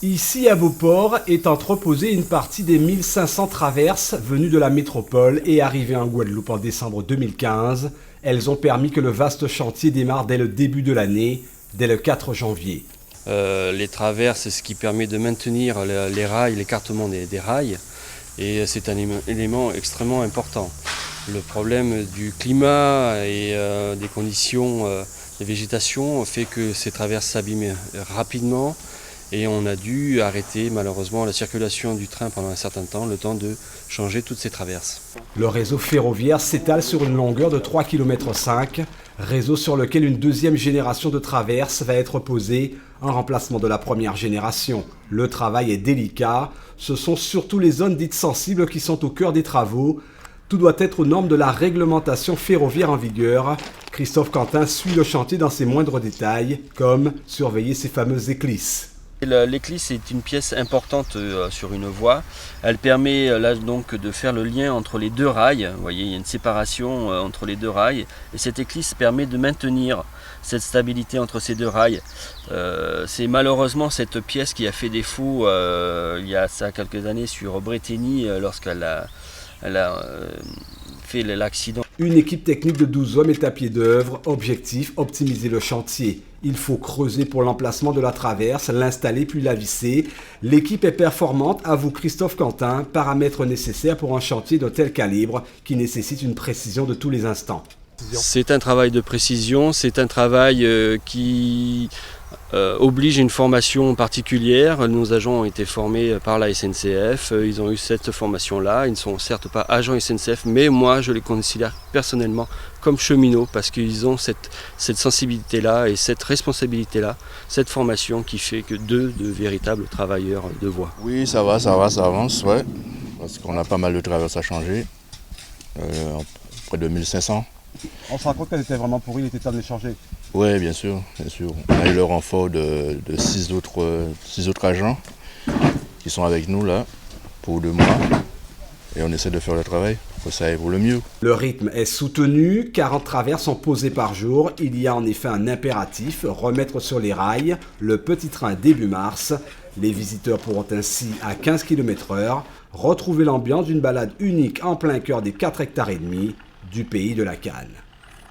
Ici à Beauport est entreposée une partie des 1500 traverses venues de la métropole et arrivées en Guadeloupe en décembre 2015. Elles ont permis que le vaste chantier démarre dès le début de l'année, dès le 4 janvier. Les traverses, c'est ce qui permet de maintenir les rails, l'écartement des rails, et c'est un élément extrêmement important. Le problème du climat et des conditions de végétation fait que ces traverses s'abîment rapidement et on a dû arrêter malheureusement la circulation du train pendant un certain temps, le temps de changer toutes ces traverses. Le réseau ferroviaire s'étale sur une longueur de 3,5 km, réseau sur lequel une deuxième génération de traverses va être posée en remplacement de la première génération. Le travail est délicat, ce sont surtout les zones dites sensibles qui sont au cœur des travaux. Tout doit être aux normes de la réglementation ferroviaire en vigueur. Christophe Quentin suit le chantier dans ses moindres détails, comme surveiller ces fameuses éclisses. L'éclisse est une pièce importante sur une voie. Elle permet là donc de faire le lien entre les deux rails. Vous voyez, il y a une séparation entre les deux rails. Et cette éclisse permet de maintenir cette stabilité entre ces deux rails. C'est malheureusement cette pièce qui a fait défaut il y a ça quelques années sur Bretigny lorsqu'elle a fait l'accident. Une équipe technique de 12 hommes est à pied d'œuvre. Objectif, optimiser le chantier. Il faut creuser pour l'emplacement de la traverse, l'installer puis la visser. L'équipe est performante, avoue Christophe Quentin, paramètres nécessaires pour un chantier de tel calibre qui nécessite une précision de tous les instants. C'est un travail de précision, c'est un travail qui oblige une formation particulière. Nos agents ont été formés par la SNCF, ils ont eu cette formation-là. Ils ne sont certes pas agents SNCF, mais moi je les considère personnellement comme cheminots parce qu'ils ont cette sensibilité-là et cette responsabilité-là, cette formation qui fait que de véritables travailleurs de voie. Oui, ça avance, ouais, parce qu'on a pas mal de traverses à changer, près de 1500. On se rend compte qu'elle était vraiment pourrie, il était temps de les changer. Oui, bien sûr. On a eu le renfort de 6 autres agents qui sont avec nous là pour 2 mois et on essaie de faire le travail pour que ça aille pour le mieux. Le rythme est soutenu, 40 traverses sont posées par jour. Il y a en effet un impératif, remettre sur les rails le petit train début mars. Les visiteurs pourront ainsi, à 15 km/h, retrouver l'ambiance d'une balade unique en plein cœur des 4,5 hectares du pays de la Canne.